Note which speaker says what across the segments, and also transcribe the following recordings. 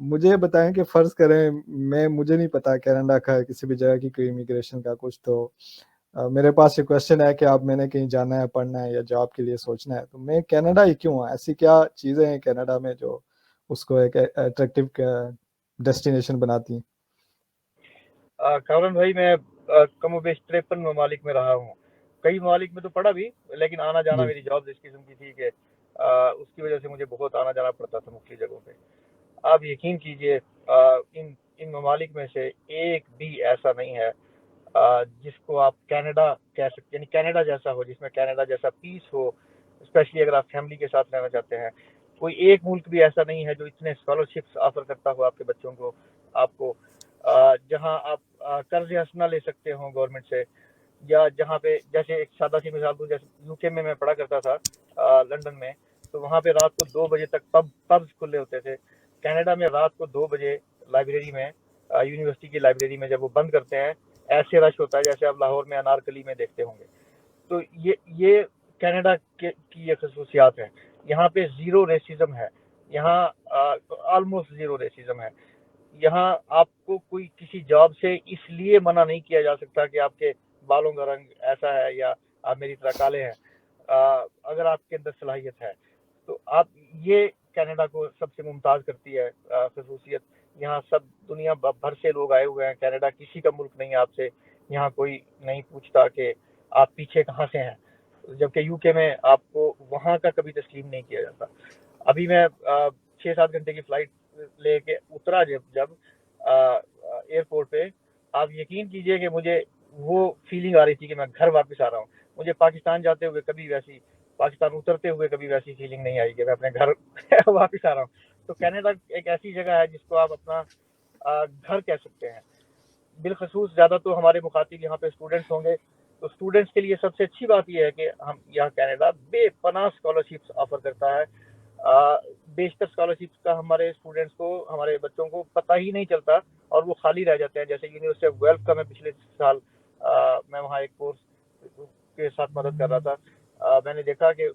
Speaker 1: مجھے بتائیں کہ فرض کریں مجھے نہیں پتا کینیڈا کا کسی بھی جگہ کی کوئی امیگریشن کا کچھ، تو میرے پاس یہ کوشچن ہے کہ اب میں نے کہیں جانا ہے، پڑھنا ہے یا جاب کے لیے سوچنا ہے، تو میں کینیڈا ہی کیوں ہوں؟ ایسی کیا چیزیں ہیں کینیڈا میں جو اس کو ایک اٹریکٹیو ڈیسٹینیشن بناتی ہیں؟
Speaker 2: کامران بھائی، میں کم و بیش 53 ممالک میں رہا ہوں، کئی ممالک میں تو پڑھا بھی، لیکن آنا جانا
Speaker 1: جی
Speaker 2: میری جاب اس قسم کی تھی کہ اس کی وجہ سے مجھے بہت آنا جانا پڑتا تھا مختلف جگہوں پہ۔ آپ یقین کیجئے ان ممالک میں سے ایک بھی ایسا نہیں ہے جس کو آپ کینیڈا کہہ سکتے، یعنی کینیڈا جیسا ہو، جس میں کینیڈا جیسا پیس ہو، اسپیشلی اگر آپ فیملی کے ساتھ رہنا چاہتے ہیں۔ کوئی ایک ملک بھی ایسا نہیں ہے جو اتنے اسکالرشپس آفر کرتا ہو آپ کے بچوں کو، آپ کو، جہاں آپ قرض حسنہ لے سکتے ہوں گورنمنٹ سے، یا جہاں پہ جیسے ایک سادہ سی مثال دوں، جیسے یو کے میں پڑھا کرتا تھا لنڈن میں، تو وہاں پہ رات کو 2 بجے تک پبز کھلے ہوتے تھے۔ کینیڈا میں رات کو 2 بجے لائبریری میں، یونیورسٹی کی لائبریری میں جب وہ بند کرتے ہیں، ایسے رش ہوتا ہے جیسے آپ لاہور میں انارکلی میں دیکھتے ہوں گے۔ تو یہ کینیڈا کی یہ خصوصیات ہیں۔ یہاں پہ زیرو ریسزم ہے، یہاں آلموسٹ زیرو ریسزم ہے۔ یہاں آپ کو کوئی کسی جاب سے اس لیے منع نہیں کیا جا سکتا کہ آپ کے بالوں کا رنگ ایسا ہے یا آپ میری طرح کالے ہیں۔ اگر آپ کے اندر صلاحیت ہے تو آپ، یہ کینیڈا کو سب سے ممتاز کرتی ہے خصوصیت۔ یہاں سب دنیا بھر سے لوگ آئے ہوئے ہیں، کینیڈا کسی کا ملک نہیں آپ سے، یہاں کوئی نہیں پوچھتا کہ آپ پیچھے کہاں سے ہیں، جبکہ یو کے میں آپ کو وہاں کا کبھی تسلیم نہیں کیا جاتا۔ ابھی میں 6-7 گھنٹے کی فلائٹ لے کے اترا جب ایئرپورٹ پہ، آپ یقین کیجئے کہ مجھے وہ فیلنگ آ رہی تھی کہ میں گھر واپس آ رہا ہوں۔ مجھے پاکستان جاتے ہوئے کبھی ویسی، پاکستان اترتے ہوئے کبھی ویسی فیلنگ نہیں آئی کہ میں اپنے گھر واپس آ رہا ہوں۔ تو کینیڈا ایک ایسی جگہ ہے جس کو آپ اپنا گھر کہہ سکتے ہیں۔ بالخصوص زیادہ تو ہمارے مخاطب یہاں پہ اسٹوڈنٹس ہوں گے، تو اسٹوڈنٹس کے لیے سب سے اچھی بات یہ ہے کہ ہم یہاں کینیڈا بے پناہ اسکالرشپس آفر کرتا ہے۔ بیشتر اسکالرشپس کا ہمارے اسٹوڈنٹس کو، ہمارے بچوں کو پتہ ہی نہیں چلتا اور وہ خالی رہ جاتے ہیں۔ جیسے یونیورسٹی آف ویلتھ کا میں پچھلے سال میں وہاں ایک کورس کے ساتھ مدد کر رہا تھا، میں نے دیکھا کہ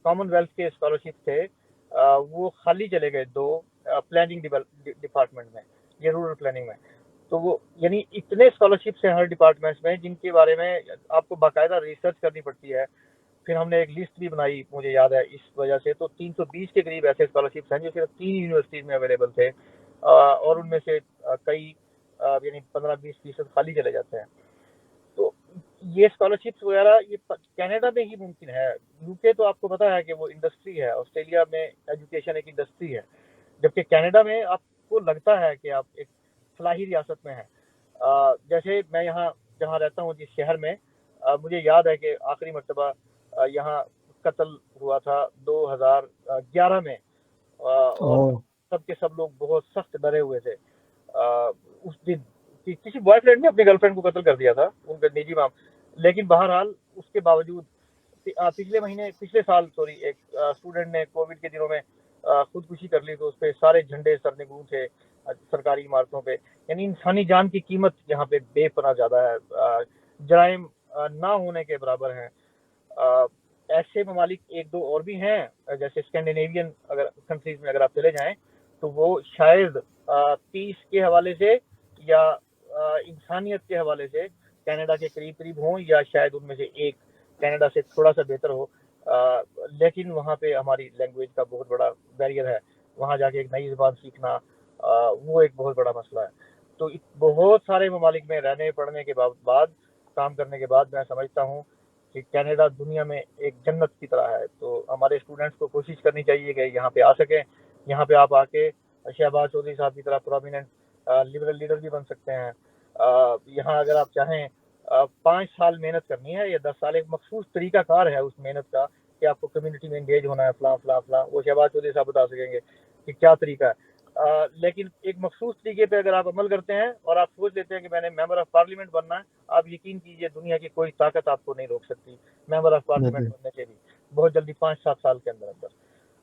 Speaker 2: کامن ویلتھ کے اسکالرشپ تھے، وہ خالی چلے گئے 2 پلاننگ ڈپارٹمنٹ میں، یہ رورل پلاننگ میں۔ تو وہ یعنی اتنے اسکالرشپس ہیں ہر ڈپارٹمنٹس میں جن کے بارے میں آپ کو باقاعدہ ریسرچ کرنی پڑتی ہے۔ پھر ہم نے ایک لسٹ بھی بنائی، مجھے یاد ہے اس وجہ سے، تو 320 کے قریب ایسے اسکالرشپس ہیں جو صرف 3 یونیورسٹیز میں اویلیبل تھے، اور ان میں سے کئی یعنی 15-20% خالی چلے جاتے ہیں۔ تو یہ اسکالرشپس وغیرہ یہ کینیڈا میں ہی ممکن ہے۔ یو کے تو آپ کو پتا ہے کہ وہ انڈسٹری ہے، آسٹریلیا میں ایجوکیشن ایک انڈسٹری ہے، جبکہ کینیڈا میں آپ کو لگتا ہے کہ آپ ایک فلاحی ریاست میں ہیں۔ جیسے میں یہاں جہاں رہتا ہوں جس شہر میں، مجھے یاد ہے کہ آخری مرتبہ یہاں قتل ہوا تھا 2011 میں، اور
Speaker 1: اوہ،
Speaker 2: سب کے سب لوگ بہت سخت ڈرے ہوئے تھے اس دن کہ کسی بوائے فرینڈ نے اپنی گرل فرینڈ کو قتل کر دیا تھا، ان کا نجی معاملہ۔ لیکن بہرحال اس کے باوجود پچھلے سال ایک اسٹوڈنٹ نے کووڈ کے دنوں میں خودکشی کر لی، تو اس پہ سارے جھنڈے سرنگوں تھے سرکاری عمارتوں پہ۔ یعنی انسانی جان کی قیمت یہاں پہ بے پناہ زیادہ ہے، جرائم نہ ہونے کے برابر ہیں۔ ایسے ممالک ایک دو اور بھی ہیں، جیسے اسکینڈینیوین اگر کنٹریز میں اگر آپ چلے جائیں تو وہ شاید پیس کے حوالے سے یا انسانیت کے حوالے سے کینیڈا کے قریب قریب ہوں، یا شاید ان میں سے ایک کینیڈا سے تھوڑا سا بہتر ہو، لیکن وہاں پہ ہماری لینگویج کا بہت بڑا بیریئر ہے۔ وہاں جا کے ایک نئی زبان سیکھنا وہ ایک بہت بڑا مسئلہ ہے۔ تو بہت سارے ممالک میں رہنے پڑھنے کے بعد، کام کرنے کے بعد، میں سمجھتا ہوں کہ کینیڈا دنیا میں ایک جنت کی طرح ہے۔ تو ہمارے اسٹوڈنٹس کو کوشش کرنی چاہیے کہ یہاں پہ آ سکیں۔ یہاں پہ آپ آ کے شہباز چودھری صاحب کی طرح پرومیننٹ لبرل لیڈر بھی بن سکتے ہیں۔ یہاں اگر آپ چاہیں 5 سال محنت کرنی ہے یا 10 سال، ایک مخصوص طریقہ کار ہے اس محنت کا کہ آپ کو کمیونٹی میں انگیج ہونا ہے، فلاں فلاں فلاں، وہ شہباز چودھری صاحب بتا سکیں گے کہ کیا طریقہ ہے۔ لیکن ایک مخصوص طریقے پہ اگر آپ عمل کرتے ہیں اور آپ سوچ لیتے ہیں کہ میں نے ممبر آف پارلیمنٹ بننا ہے، آپ یقین کیجئے دنیا کی کوئی طاقت آپ کو نہیں روک سکتی ممبر آف پارلیمنٹ
Speaker 1: بہترین
Speaker 2: بننے کے بھی، بہت جلدی 5-7 سال کے اندر۔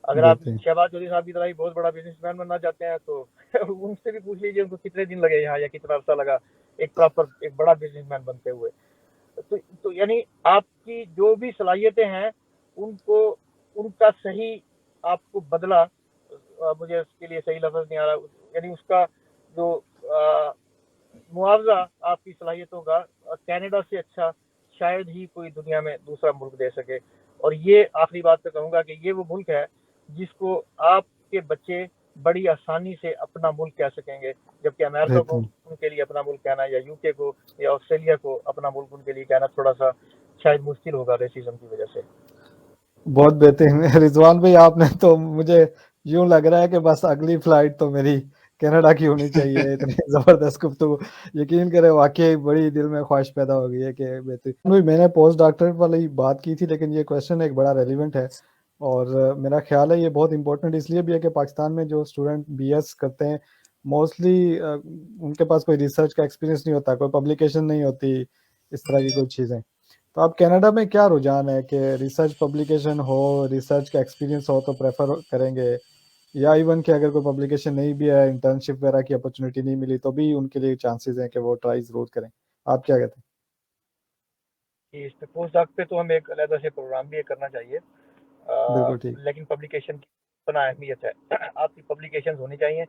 Speaker 2: اگر آپ
Speaker 1: بہترین
Speaker 2: شہباز چودھری صاحب کی طرح ہی بہت بڑا بزنس مین بننا چاہتے ہیں تو ان سے بھی پوچھ لیجیے ان کو کتنے دن لگے یہاں، یا کتنا عرصہ لگا ایک پراپر ایک بڑا بزنس مین بنتے ہوئے۔ تو یعنی آپ کی جو بھی صلاحیتیں ہیں ان کا صحیح آپ کو بدلہ مجھے اس کے لیے صحیح لفظ نہیں آ رہا, یعنی اس کا جو معاوضہ آپ کی صلاحیتوں کا کینیڈا سے اچھا شاید ہی کوئی دنیا میں دوسرا ملک دے سکے. اور یہ آخری بات پہ کہوں گا کہ یہ وہ ملک ہے جس کو آپ کے بچے بڑی آسانی سے اپنا ملک کہہ سکیں گے, جبکہ امریکہ کو
Speaker 1: بہترین,
Speaker 2: ان کے لیے اپنا ملک کہنا, یا یو کے کو یا آسٹریلیا کو اپنا ملک ان کے لیے کہنا تھوڑا سا شاید مشکل ہوگا ریسیزم کی وجہ سے.
Speaker 1: بہت بہترین. رضوان بھائی آپ نے تو مجھے یوں لگ رہا ہے کہ بس اگلی فلائٹ تو میری کینیڈا کی ہونی چاہیے. اتنی زبردست گفتگو, یقین کرے واقعی بڑی دل میں خواہش پیدا ہو گئی ہے کہ بہترین. میں نے پوسٹ ڈاکٹریٹ والی بات کی تھی, لیکن یہ کویشچن ایک بڑا ریلیونٹ ہے, اور میرا خیال ہے یہ بہت امپورٹنٹ اس لیے بھی ہے کہ پاکستان میں جو اسٹوڈنٹ بی ایس کرتے ہیں موسٹلی ان کے پاس کوئی ریسرچ کا ایکسپیرینس نہیں ہوتا, کوئی پبلیکیشن نہیں ہوتی, اس طرح کی کوئی چیزیں. تو اب کینیڈا میں کیا رجحان ہے کہ ریسرچ پبلیکیشن ہو, ریسرچ کا ایکسپیرینس ہو تو پریفر کریں گے, یا ایون کہ اگر کوئی پبلیکیشن نہیں بھی ہے, انٹرنشپ وغیرہ کی اپرچونیٹی نہیں ملی تو بھی ان کے لیے چانسز ہیں کہ وہ ٹرائی ضرور کریں؟ آپ کیا کہتے
Speaker 2: کہ اس پہ پوسٹ ڈاک پہ تو ہمیں ایک علیحدہ سے پروگرام بھی کرنا چاہیے,
Speaker 1: ہیں؟ بالکل ٹھیک.
Speaker 2: لیکن پبلیکیشن کی اتنا اہمیت ہے. آپ کی پبلیکیشنز ہونی چاہیے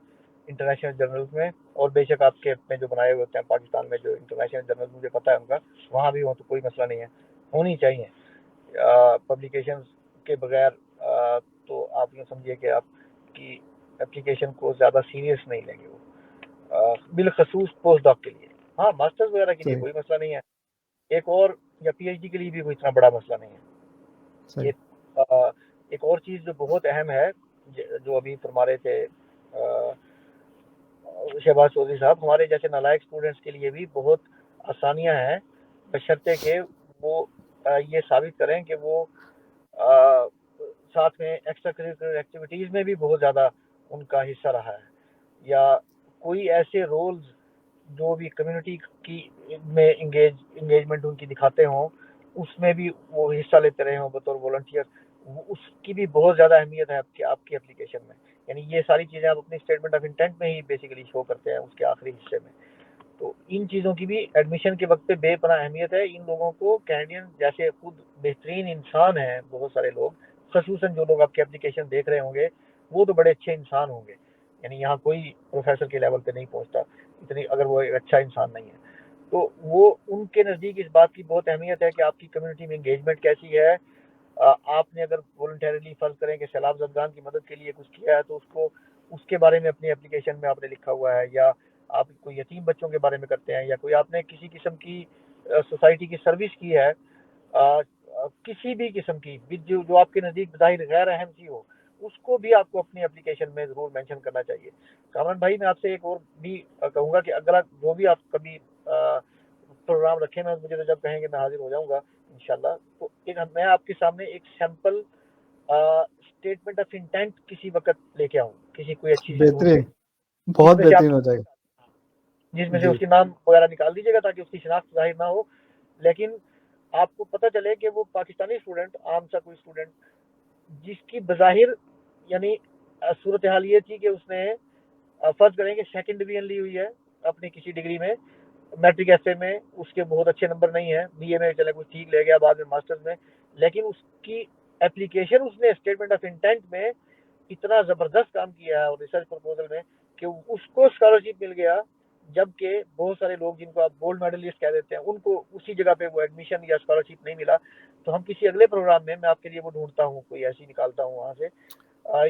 Speaker 2: انٹرنیشنل جرنلز میں, اور بے شک آپ کے اپنے جو بنائے ہوئے ہوتے ہیں پاکستان میں جو انٹرنیشنل جرنلز مجھے پتہ ہے ان کا, وہاں بھی ہوں تو کوئی مسئلہ نہیں ہے, ہونی چاہیے. پبلیکیشنز کے بغیر تو آپ یہ سمجھیے کہ آپ کی اپلیکیشن کو زیادہ سیریس نہیں لیں گے وہ, بالخصوص پوسٹ ڈاک کے لیے. ہاں ماسٹرز وغیرہ کے لیے
Speaker 1: صحیح
Speaker 2: کوئی مسئلہ نہیں ہے, ایک اور یا پی ایچ ڈی کے لیے بھی کوئی اتنا بڑا مسئلہ نہیں ہے.
Speaker 1: صحیح.
Speaker 2: ایک اور چیز جو بہت اہم ہے, جو ابھی فرما رہے تھے شہباز چودھری صاحب, ہمارے جیسے نالائق اسٹوڈنٹس کے لیے بھی بہت آسانیاں ہیں, بشرطے کہ وہ یہ ثابت کریں کہ وہ ساتھ میں ایکسٹرا کریکولر ایکٹیویٹیز میں بھی بہت زیادہ ان کا حصہ رہا ہے, یا کوئی ایسے رولز جو بھی کمیونٹی کی میں انگیجمنٹ ان کی دکھاتے ہوں, اس میں بھی وہ حصہ لیتے رہے ہوں بطور والنٹیئر, اس کی بھی بہت زیادہ اہمیت ہے آپ کی اپلیکیشن میں. یعنی یہ ساری چیزیں آپ اپنی اسٹیٹمنٹ آف انٹینٹ میں ہی بیسیکلی شو کرتے ہیں اس کے آخری حصے میں. تو ان چیزوں کی بھی ایڈمیشن کے وقت پہ بے پناہ اہمیت ہے. ان لوگوں کو کینیڈین جیسے خود بہترین انسان ہیں بہت سارے لوگ, خصوصاً جو لوگ آپ کی اپلیکیشن دیکھ رہے ہوں گے وہ تو بڑے اچھے انسان ہوں گے, یعنی یہاں کوئی پروفیسر کے لیول پہ نہیں پہنچتا اتنی, اگر وہ ایک اچھا انسان نہیں ہے تو وہ ان کے نزدیک اس بات کی بہت اہمیت ہے کہ آپ کی کمیونٹی میں انگیجمنٹ کیسی ہے. آپ نے اگر والنٹیرلی فرض کریں کہ سیلاب زدگان کی مدد کے لیے کچھ کیا ہے تو اس کے بارے میں اپنی اپلیکیشن میں آپ نے لکھا ہوا ہے, یا آپ کوئی یتیم بچوں کے بارے میں کرتے ہیں, یا کوئی آپ نے کسی قسم کی سوسائٹی کی سروس کی ہے کسی بھی قسم کی جو آپ کے نزدیک بظاہر غیر اہم سی ہو, اس کو بھی آپ کو اپنی اپلیکیشن میں ضرور مینشن کرنا چاہیے. کامران بھائی میں آپ سے ایک اور بھی کہوں گا کہ اگر جو بھی آپ کبھی پروگرام رکھیں, میں مجھے تو جب کہیں گے میں حاضر ہو جاؤں گا انشاءاللہ. تو میں آپ کے سامنے ایک سیمپل اسٹیٹمنٹ آف انٹینٹ کسی وقت لے کے آؤں, کسی کوئی اچھی سی ٹور پہ,
Speaker 1: بہترین,
Speaker 2: جس
Speaker 1: بہت
Speaker 2: میں سے
Speaker 1: بہترین ہو جائے گا. جی
Speaker 2: اس کے نام وغیرہ نکال دیجیے گا تاکہ اس کی شناخت ظاہر نہ ہو, لیکن آپ کو پتہ چلے کہ وہ پاکستانی اسٹوڈنٹ, عام سا کوئی اسٹوڈنٹ جس کی بظاہر یعنی صورتحال یہ تھی کہ اس نے فرض کریں کہ سیکنڈ ڈویژن لی ہوئی ہے اپنی کسی ڈگری میں, میٹرک ایسے میں اس کے بہت اچھے نمبر نہیں ہیں, بی اے میں چلے کچھ ٹھیک لے گیا, بعد میں ماسٹرز میں, لیکن اس کی اپلیکیشن اس نے اسٹیٹمنٹ آف انٹینٹ میں اتنا زبردست کام کیا ہے اور ریسرچ پرپوزل میں کہ اس کو اسکالرشپ مل گیا, جبکہ بہت سارے لوگ جن کو آپ گولڈ میڈلسٹ کہہ دیتے ہیں ان کو اسی جگہ پہ وہ ایڈمیشن یا اسکالرشپ نہیں ملا. تو ہم کسی اگلے پروگرام میں آپ کے لیے وہ ڈھونڈتا ہوں, کوئی ایسی نکالتا ہوں وہاں سے.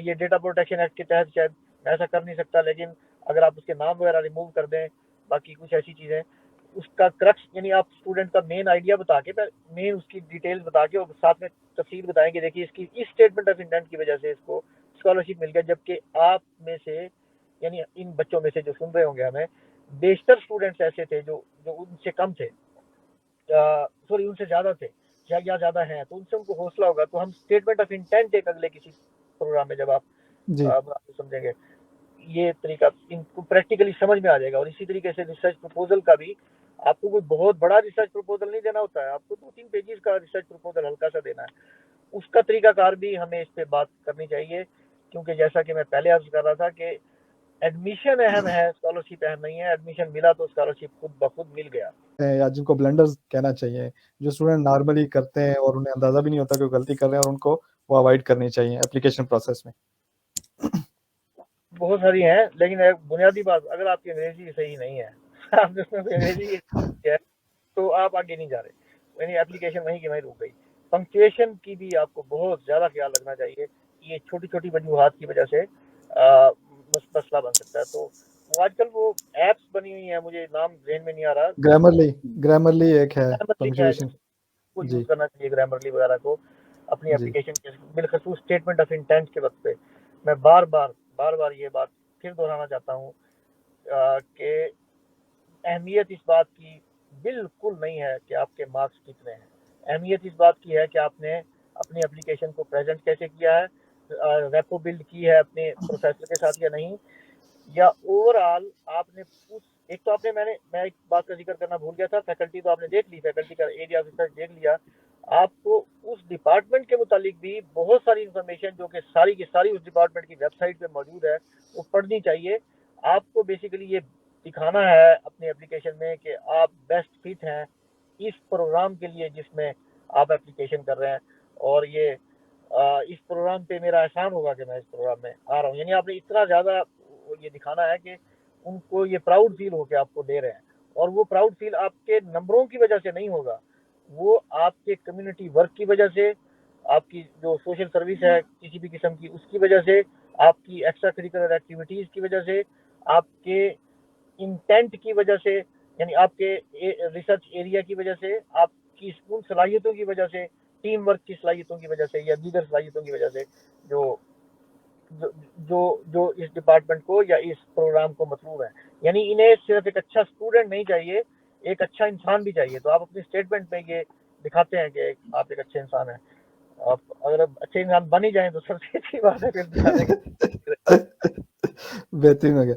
Speaker 2: یہ ڈیٹا پروٹیکشن ایکٹ کے تحت شاید میں ایسا کر نہیں سکتا, لیکن اگر آپ اس کے نام وغیرہ ریموو کر دیں, باقی کچھ ایسی چیزیں, اس کا کرکس یعنی آپ اسٹوڈنٹ کا مین آئیڈیا بتا کے, مین اس کی ڈیٹیلز بتا کے, اور ساتھ میں تفصیل بتائیں کہ دیکھیے اس کی اس اسٹیٹمنٹ آف انٹینٹ کی وجہ سے اس کو اسکالرشپ مل گیا, جبکہ آپ میں سے یعنی ان بچوں میں سے جو سن رہے ہوں گے ہمیں, بیشتر اسٹوڈنٹس ایسے تھے جو ان سے کم تھے, سوری ان سے زیادہ تھے یا زیادہ ہیں, تو ان سے ان کو حوصلہ ہوگا. تو ہم اسٹیٹمنٹ آف انٹینٹ ایک اگلے کسی پروگرام میں جب آپ
Speaker 1: جی
Speaker 2: سمجھیں گے, یہ طریقہ ان کو پریکٹیکلی سمجھ میں آ جائے گا. اور اسی طریقے سے ریسرچ پرپوزل کا بھی آپ کو کوئی بہت بڑا ریسرچ پرپوزل نہیں دینا ہوتا ہے, آپ کو 2-3 پیجز کا ریسرچ پرپوزل ہلکا سا دینا ہے. اس کا طریقہ کار بھی ہمیں اس پہ بات کرنی چاہیے, کیونکہ جیسا کہ میں پہلے عرض کر رہا تھا کہ ایڈمیشن اہم ہے, اسکالرشپ اہم نہیں ہے. ایڈمیشن ملا تو اسکالرشپ خود بخود مل گیا.
Speaker 1: یا جن کو بلنڈرز کہنا چاہیے, جو اسٹوڈنٹ نارملی کرتے ہیں اور انہیں اندازہ بھی نہیں ہوتا کہ وہ غلطی کر رہے ہیں, اور ان کو وہ اوائڈ کرنی چاہیے اپلیکیشن پروسیس میں.
Speaker 2: بہت ساری ہیں، لیکن ایک بنیادی بات، اگر آپ کی انگریزی صحیح نہیں ہے آپ نے اس میں انگریزی ہے تو آپ آگے نہیں جا رہے، یعنی اپلیکیشن وہیں کی وہیں رک گئی. پنکچویشن کی بھی آپ کو بہت زیادہ خیال رکھنا چاہیے. یہ چھوٹی چھوٹی وجوہات کی وجہ سے مسئلہ بن سکتا ہے. تو آج کل وہ ایپس بنی ہوئی ہیں، مجھے نام ذہن میں نہیں آ رہا،
Speaker 1: گرامرلی ایک ہے
Speaker 2: گرامرلی ہے
Speaker 1: پنکچویشن.
Speaker 2: کو
Speaker 1: جی
Speaker 2: یوز کرنا چاہیے، گرامرلی وغیرہ کو اپنی
Speaker 1: جی
Speaker 2: اپلیکیشن کے بالخصوص اسٹیٹمنٹ آف انٹینٹ کے وقت پہ. میں بار بار یہ بات پھر دہرانا چاہتا ہوں کہ اہمیت اس بات کی بالکل نہیں ہے کہ آپ کے مارکس کتنے ہیں. اہمیت اس بات کی ہے کہ آپ نے اپنی اپلیکیشن کو پریزنٹ کیسے کیا ہے، ریپو بلڈ کی ہے اپنے پروفیسر کے ساتھ یا نہیں، یا اوور آل آپ نے ایک تو آپ نے میں ایک بات کا ذکر کرنا بھول گیا تھا، فیکلٹی تو آپ نے دیکھ لی، فیکلٹی کا ایریا ریسرچ دیکھ لیا. آپ کو اس ڈپارٹمنٹ کے متعلق بھی بہت ساری انفارمیشن جو کہ ساری کی ساری اس ڈپارٹمنٹ کی ویب سائٹ پہ موجود ہے وہ پڑھنی چاہیے. آپ کو بیسیکلی یہ دکھانا ہے اپنی اپلیکیشن میں کہ آپ بیسٹ فٹ ہیں اس پروگرام کے لیے جس میں آپ اپلیکیشن کر رہے ہیں. اور یہ اس پروگرام پہ میرا احسان ہوگا کہ میں اس پروگرام میں آ رہا ہوں. یعنی آپ نے اتنا زیادہ یہ دکھانا ہے کہ ان کو یہ پراؤڈ فیل ہو کے آپ کو دے رہے ہیں. اور وہ پراؤڈ فیل آپ کے نمبروں کی وجہ سے نہیں ہوگا، وہ آپ کے کمیونٹی ورک کی وجہ سے، آپ کی جو سوشل سروس ہے کسی بھی قسم کی اس کی وجہ سے، آپ کی ایکسٹرا کریکولر ایکٹیویٹیز کی وجہ سے، آپ کے انٹینٹ کی وجہ سے، یعنی آپ کے ریسرچ ایریا کی وجہ سے، آپ کی ان صلاحیتوں کی وجہ سے، ٹیم ورک کی صلاحیتوں کی وجہ سے یا دیگر صلاحیتوں کی وجہ سے جو جو جو اس ڈپارٹمنٹ کو یا اس پروگرام کو مطلوب ہے. یعنی انہیں صرف ایک اچھا اسٹوڈنٹ نہیں چاہیے، ایک اچھا انسان بھی چاہیے. تو آپ اپنی اسٹیٹمنٹ میں یہ دکھاتے ہیں کہ آپ ایک اچھے انسان ہیں. آپ اگر اچھے انسان بن ہی جائیں تو سب سے اچھی بات ہے پھر دکھانے کا.
Speaker 1: بہترین ہو گیا.